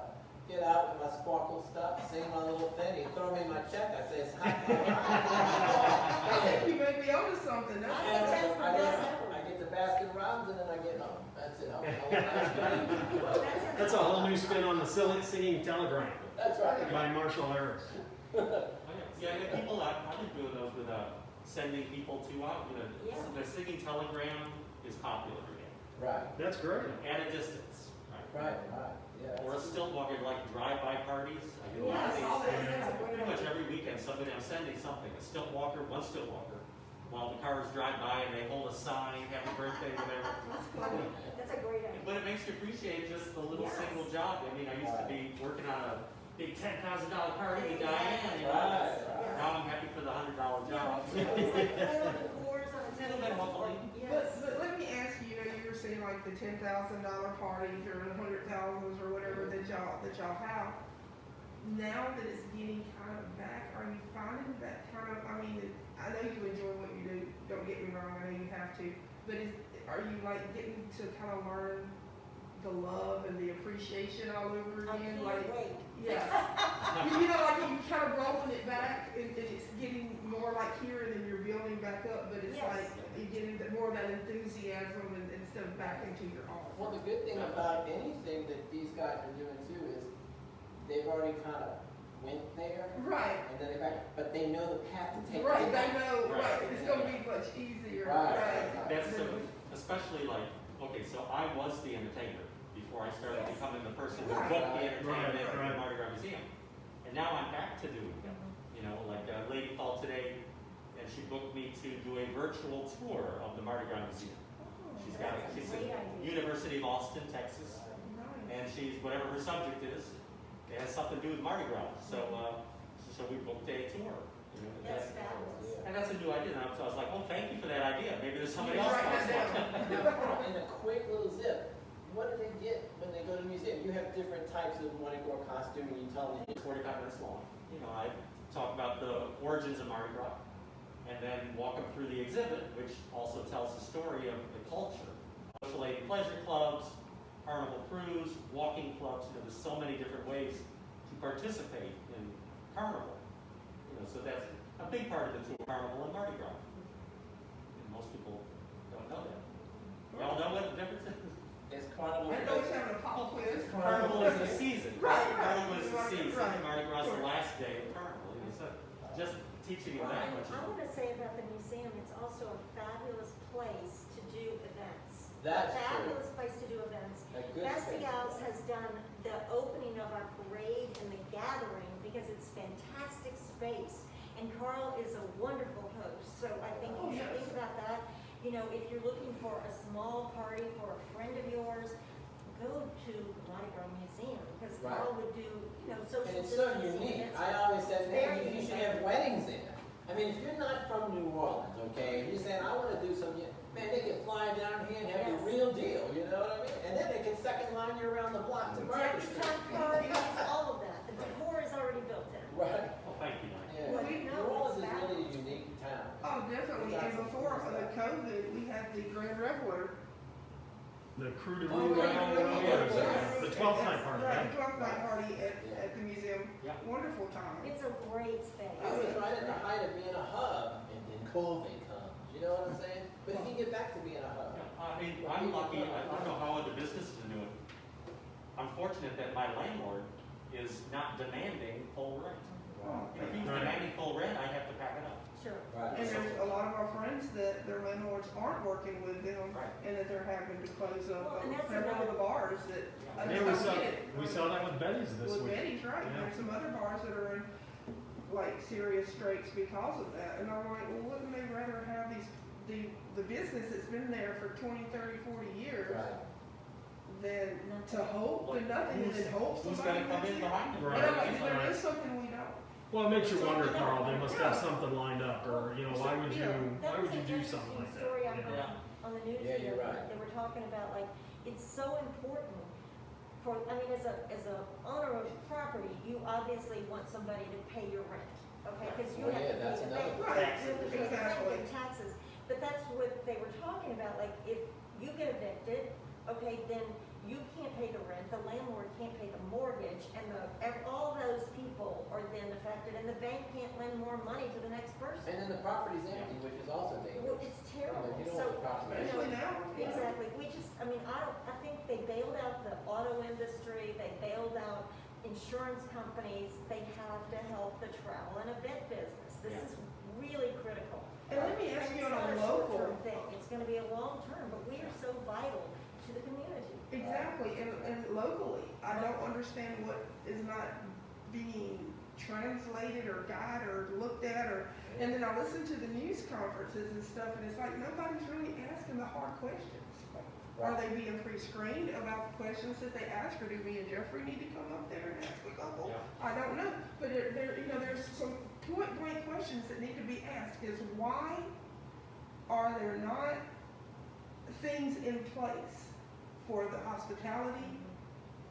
Get out with my sparkle stuff, sing my little thing, and throw me my check. I say, it's hot. I think you may be onto something. I That's think that's the best ever. I get the basket rounds, and then I get home. That's it. I'm That's a whole new spin on the singing telegram That's right. by Marshall Harris. Yeah, and people, I've been doing those with sending people to out, you know, Yeah. the singing telegram is popular again. Right, That's great. At a distance, right? right. Yeah. Or a still walker, like drive-by parties. I do a lot of Yes, these. that's a great Pretty much idea. every weekend, I'm sending something, a stilt walker, one stilt walker, while the cars drive by and they hold a sign, happy birthday, whatever. That's a great idea. But it makes you appreciate just the little Yes. single job. I mean, I used to be working on a big $10,000 party with Diane, you know. Right. Now I'm happy for the $100 job. It's like oil and floors on a Little bit muffling. Yes. But let me ask you, you know, you were saying like the $10,000 parties or the $100,000s or whatever that y'all have. Now that it's getting kind of back, are you finding that kind of, I mean, I know you enjoy what you do, don't get me wrong, I know you have to, but are you like getting to kind of learn the love and the appreciation all over again? I can't wait. Yeah. You know, like you kind of rolling it back and it's getting more like here and then you're building back up, but it's Yes. like you're getting more of that enthusiasm instead of back into your art. Well, the good thing about anything that these guys are doing too is they've already kind of went there. Right. And then they back, but they know the path to take. Right, it they back. know, Right. right, it's gonna be much easier. Right. That's especially like, okay, so I was the entertainer before I started Yes. becoming the person who Right. booked the entertainment Right, at right. the Mardi Gras Museum. And now I'm back to doing that. You know, like a lady called today and she booked me to do a virtual tour of the Mardi Gras Museum. She's That's a she's great at idea. University of Austin, Texas, Nice. and she's, whatever her subject is, it has something to do with Mardi Gras. So we booked a tour. You know, That's fabulous. and that's a new idea. And I was like, oh, thank you for that idea. Maybe there's somebody You else write wants that one. down. In a quick little zip, what do they get when they go to the museum? You have different types of Mardi Gras costume and you tell them. 45 minutes long. You know, I talk about the origins of Mardi Gras, and then walk them through the exhibit, which also tells the story of the culture. Social aid and pleasure clubs, carnival crews, walking clubs. You know, there's so many different ways to participate in carnival. You know, so that's a big part of the tour, carnival and Mardi Gras. And most people don't know that. Y'all know what the difference is? It's carnival. I know it's having a pop quiz. Carnival is the season. Right, Carnival right. is the season. Right. Mardi Gras is the Sure. last day of carnival. You know, so just teaching you Well, that and much. I want to say about the museum, it's also a fabulous place to do events. That's A true. fabulous place to do events. A good Bessie space. Gals has done the opening of our parade and the gathering because it's fantastic space. And Carl is a wonderful host, so I think Oh, you should yes. think about that. You know, if you're looking for a small party for a friend of yours, go to the Mardi Gras Museum because Right. Carl would do, you know, social And it's so distancing unique. events. I always said, Very man, you should unique. have weddings there. I mean, if you're not from New Orleans, okay, and you're saying, I want to do some, man, they can fly down here and have Yes. the real deal, you know what I mean? And then they can second line you around the block to Mardi Street. Decorative parties, all of that. The decor is already built in. Right? Well, thank you, Mike. Yeah. Well, New no, Orleans it's is really a unique town. Oh, definitely, and before the COVID, we had the Grand Reveille. The crew de Oh, rue, yeah. the 12th night party, Right, right? the 12th night party at the museum, Yeah. wonderful time. It's a great space. I was right at the height of being a hub, and then COVID comes. You know what I'm saying? But it can get back to being a hub. Yeah, I mean, I'm lucky. I don't know how other businesses are doing. I'm fortunate that my landlord is not demanding full rent. If he's Right. demanding full rent, I have to pack it up. Sure. Right. And there's a lot of our friends that their landlords aren't working with them, Right. and that they're having to close up Well, and that's several of another- the bars that, I Yeah, just we don't saw, get it. we saw that with Betty's this With week. Betty's, right, Yeah. there's some other bars that are in, like, serious straits because of that, and I'm like, well, wouldn't they rather have the business that's been there for 20, 30, 40 years Right. than to hope to nothing, and then hope Who's somebody gonna come wins in it? behind him? Right. But I'm like, Right. there is something we don't. Well, it makes you wonder, Carl, they must have something lined up, or, you know, why would you do something like that? Story I you know? heard on the news Yeah, the you're other right. night. They were talking about like, it's so important for, I mean, as a owner of property, you obviously want somebody to pay your rent, okay? Because you Well, have yeah, to that's pay the another bank. Right, You have to pay the exactly. bank and taxes. But that's what they were talking about, like, if you get evicted, okay, then you can't pay the rent, the landlord can't pay the mortgage, and all those people are then affected, and the bank can't lend more money to the next person. And then the property's empty, which is also Well, dangerous. it's terrible. You don't So, want the property. you know, Especially now. exactly. We just, I mean, I think they bailed out the auto industry, they bailed out insurance companies, they have to help the travel and event business. This Yeah. is really critical. And let me ask And you it's on not a short-term local, thing, it's gonna be a long term, but we are so vital to the community. exactly, and locally, I don't understand what is not being translated or guided or looked at, or, and then I listen to the news conferences and stuff, and it's like nobody's really asking the hard questions. Are they being pre-screened about the questions that they ask, or do me and Jeffrey need to come up there and ask a couple? Yeah. I don't know, but there's some point blank questions that need to be asked, is why are there not things in place for the hospitality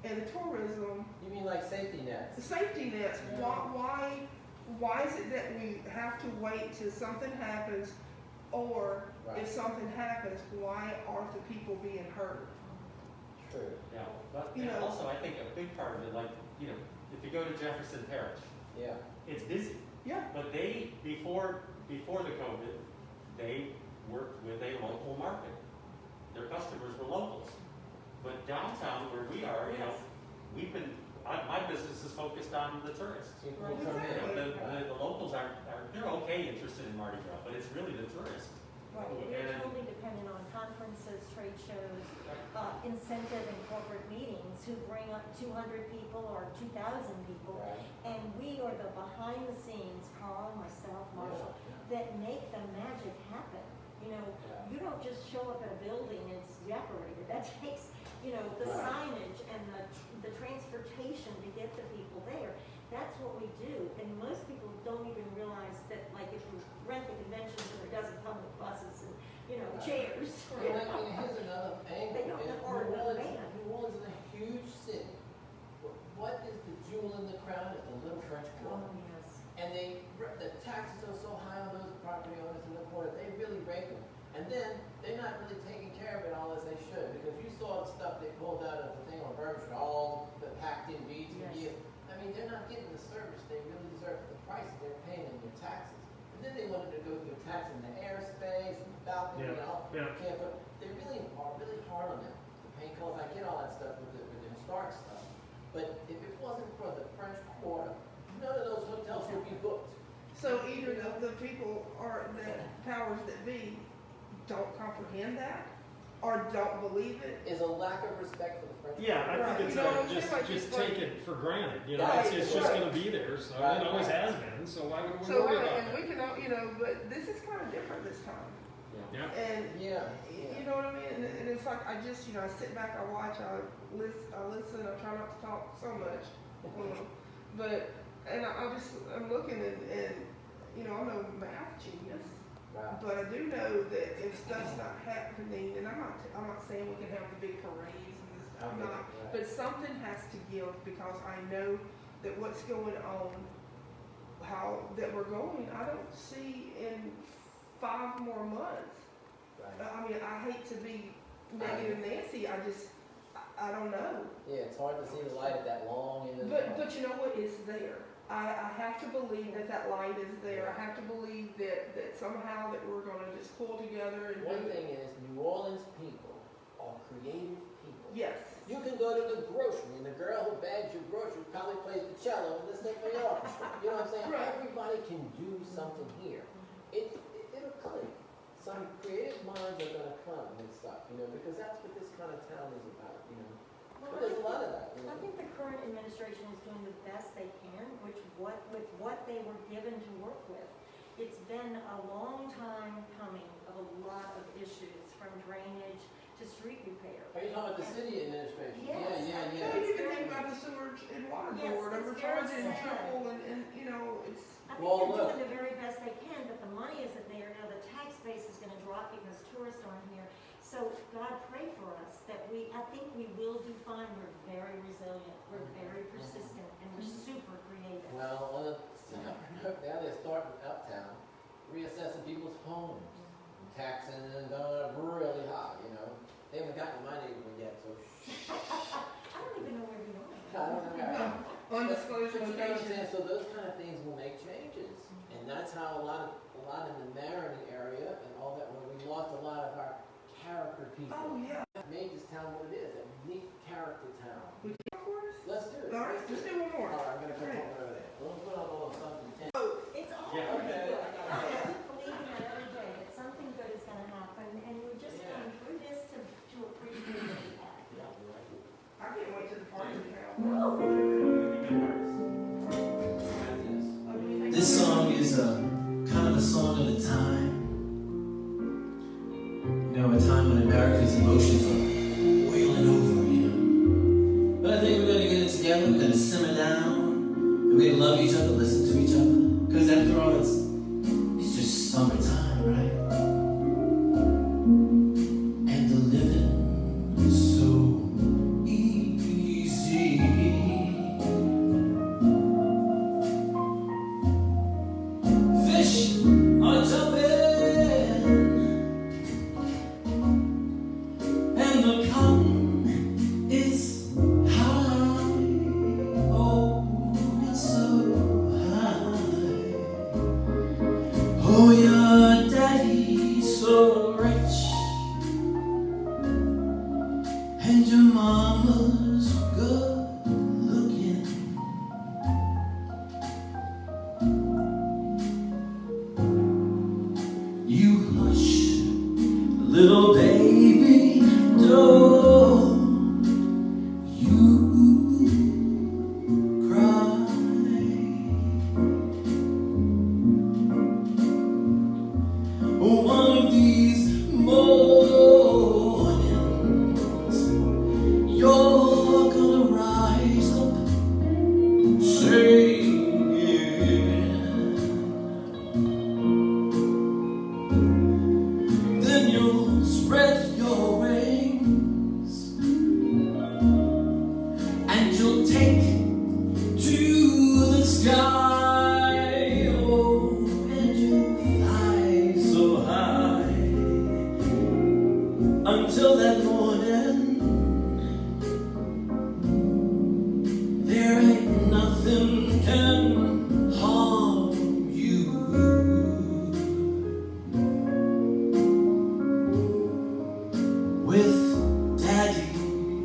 and the tourism, You mean like safety the nets? safety nets, why is it that we have to wait till something happens, or Right. if something happens, why aren't the people being hurt? True. Yeah, but You know- also I think a big part of it, like, you know, if you go to Jefferson Parish, Yeah. it's busy. Yeah. But they, before the COVID, they worked with a local market. Their customers were locals. But downtown where we are, you know, we've been, my business is focused on the tourists. People Right. come You know, in. the locals they're okay interested in Mardi Gras, but it's really the tourists. Right, And- it's totally dependent on conferences, trade shows, incentive and corporate meetings who bring up 200 people or 2,000 people. Right. And we are the behind the scenes, Carl, myself, Marshall, that make the magic happen. You know, Yeah. you don't just show up at a building, it's decorated. That takes, you know, the Right. signage and the transportation to get the people there. That's what we do. And most people don't even realize that, like, if you rent the convention center, it doesn't come with buses and, you know, Right. chairs. And here's another angle. They don't Is afford New the Orleans, band. New Orleans is a huge city. What is the jewel in the crown? Is the little French Oh, Quarter. yes. And the taxes are so high on those property owners in the quarter, they really rake them. And then they're not really taking care of it all as they should, because you saw the stuff they pulled out of the thing on Bourbon Street, all the packed in beads for Yes. years. I mean, they're not getting the service they really deserve for the prices they're paying in their taxes. And then they wanted to go through taxing the airspace and the balcony and all. Yeah. You can't put, they really are really hard on them. The paint colors, I get all that stuff with the historic stuff. But if it wasn't for the French Quarter, none of those hotels would be booked. So either the people or the powers that be don't comprehend that, or don't believe it. Is a lack of respect for the French Yeah, I Right. think it's You know what I'm just saying? Like, just it's like- take it for granted. You know, Right, it's just right. gonna be there. So Right, it always right. has been. So why would we So, worry about and we that? can, you know, but this is kind of different this time. Yeah. And Yeah, you know what I mean? And it's like, I just, you know, I sit back, I watch, I listen, I try not to talk so much. But, and I'm looking and, you know, I'm no math genius. Right. But I do know that if stuff's not happening, and I'm not saying we can have the big parades and this, I'm not, Right. but something has to give, because I know that what's going on, that we're going, I don't see in 5 more months. Right. I mean, I hate to be negative Nancy, I don't know. Yeah, it's hard to see the light at that long end of the tunnel. But you know what, it's there. I have to believe that light is there. I have to believe that somehow that we're gonna just pull together and One do it. thing is, New Orleans people are creative people. Yes. You can go to the grocery, and the girl who bags your groceries probably plays the cello and listening for the orchestra. You know what I'm saying? Right. Everybody can do something here. It'll click. Some creative minds are gonna come and stuff, you know, because that's what this kind of town is about, you know. But there's a lot of that, you know. I think the current administration is doing the best they can, with what they were given to work with. It's been a long time coming of a lot of issues, from drainage to street repair. Are you talking about the city administration? Yes. Yeah. You know, you can think about the sewage and water Yes, board, it's we're very charging sad. triple and, you know, it's, I think Well, they're look. doing the very best they can, but the money isn't there. Now, the tax base is gonna drop because tourists aren't here. So God, pray for us that I think we will do fine. We're very resilient, we're very persistent, and we're super creative. Well, on the now they're starting uptown, reassessing people's homes, taxing and going up really high, you know. They haven't gotten my neighborhood yet, so I don't even know where we are. I don't know. undisclosed But you know what I'm location. saying? So those kind of things will make changes. And that's how a lot in the Mardi area and all that, when we lost a lot of our character people. Oh, yeah. Made this town what it is, a unique character town. Would you go for us? Let's do it. All right, let's do one more. All right, I'm gonna come over there. We'll put on a little something. It's all Yeah. gonna be good. I keep believing that every day, that something good is gonna happen, and we're just Yeah. going through this to appreciate what we have. I can't wait till the party now. This song is kind of a song of the time. You know, a time when America's emotions are wailing over, you know. But I think we're going to get it together, we're going to simmer down, and we're going to love each other, listen to each other. Because after all, it's just summertime, right? And the living is so the cotton is high, oh, it's so high. Oh, your daddy's so rich, and your mama's good looking. You hush, little baby, don't you cry. One of these mornings, you're gonna rise up singing. Then you'll spread your wings and you'll take to the sky. Oh, and you'll fly so high until that morning. There ain't nothing can harm you. With daddy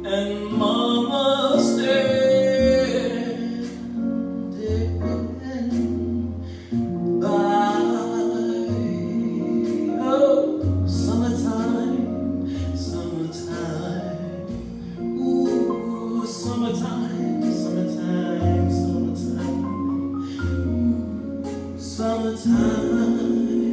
and mama standing by. Oh, summertime, summertime. Ooh, summertime, summertime, summertime. Summertime.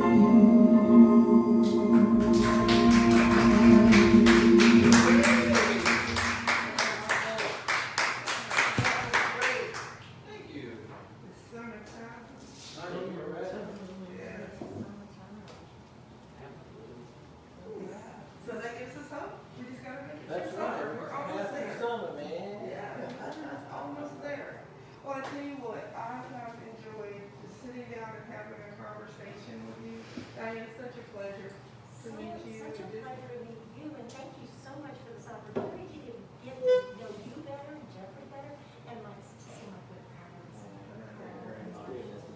Thank you. It's summertime. I know you're right. Yeah. So that gives us hope. We just gotta make it That's through right. summer. We're almost Happy there. summer, man. Yeah, almost there. Well, I tell you what, I have enjoyed sitting down and having a conversation with you. Diane, it's such a pleasure to meet you. Such a and just- pleasure to meet you, and thank you so much for this opportunity to get to know you better, Jeffrey better, and my, to see my good parents.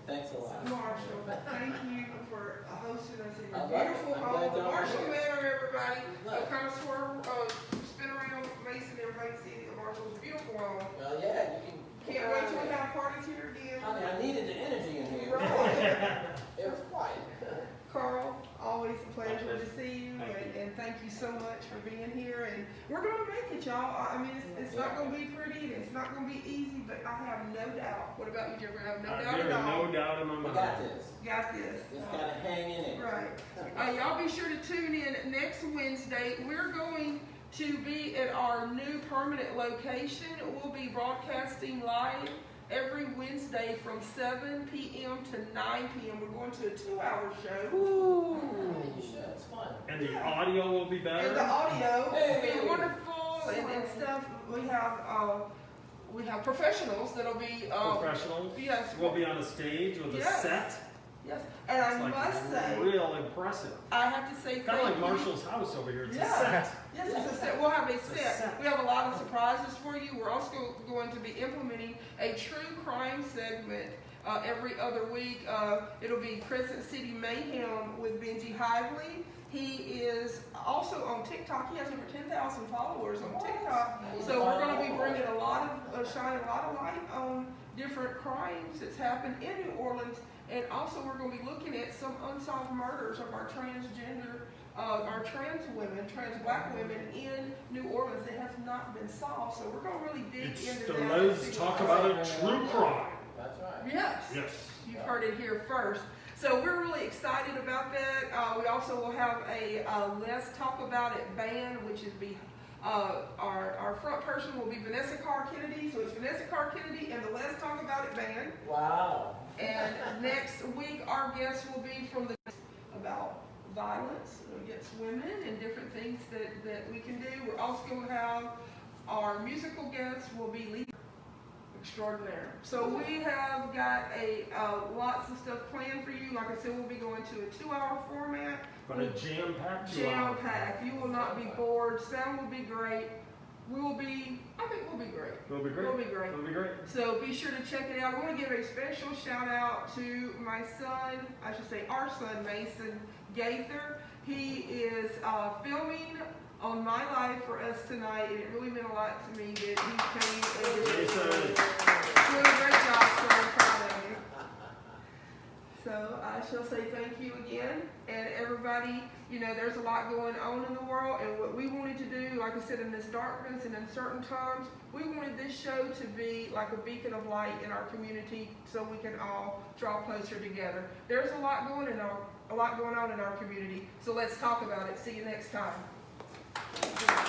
Thanks a lot. Marshall, thank you for hosting us in I your love it. beautiful I'm home. glad y'all Marshall were here. Manor, everybody. Look. Kind of spin around Mason, everybody see Marshall's beautiful home. Well, yeah, you can. Can't wait till we have parties here again. Honey, I needed the energy in here. Right. It was quiet. Carl, always a pleasure to see you, and thank you so much for being here. And we're gonna make it, y'all. I mean, it's not gonna be pretty, and it's not gonna be easy, but I have no doubt. What about you, Jeffrey? I have no doubt There at is all. no doubt in my We mind. got this. Got this. Just gotta hang in it. Right. Y'all be sure to tune in next Wednesday. We're going to be at our new permanent location. We'll be broadcasting live every Wednesday from 7 p.m. to 9 p.m. We're going to a 2-hour show. You should. It's fun. And the audio will be And better. the audio will Hey. be wonderful and stuff. We have professionals that'll be Professionals. Yes. We'll be on a stage with a Yes. set. Yes. And I It's like must say, real impressive. I have to say Kind thank of like you. Marshall's house over here. It's Yeah. a set. Yes, it's a set. We'll have a a set. set. We have a lot of surprises for you. We're also going to be implementing a true crime segment every other week. It'll be Crescent City Mayhem with Benji Hively. He is also on TikTok. He has over 10,000 followers on TikTok. So we're going to be bringing a lot of, shining a lot of light on different crimes that's happened in New Orleans. And also we're going to be looking at some unsolved murders of our transgender, our trans women, trans black women in New Orleans that have not been solved. So we're going to really dig It's into the that. Let's Talk About It True Crime. That's right. Yes. Yes. You've heard it here first. So we're really excited about that. We also will have a Let's Talk About It band, which is our front person will be Vanessa Carr Kennedy. So it's Vanessa Carr Kennedy and the Let's Talk About It band. Wow. And next week our guest will be from about violence against women and different things that we can do. We're also going to have our musical guests will be extraordinaire. So we have got lots of stuff planned for you. Like I said, we'll be going to a 2-hour format. But a jam-packed 2 hours. Jam-packed. You will not be bored. Sound will be great. I think we'll be great. It'll be great. It'll be great. It'll be great. So be sure to check it out. I want to give a special shout out to my son, I should say our son, Mason Gaither. He is filming on My Life for us tonight, and it really meant a lot to me that he came and did it. Doing a great job, so I'm proud of you. So I shall say thank you again, and everybody, you know, there's a lot going on in the world, and what we wanted to do, like I said, in this darkness and in certain times, we wanted this show to be like a beacon of light in our community so we can all draw closer together. There's a lot going on in our community, so let's talk about it. See you next time.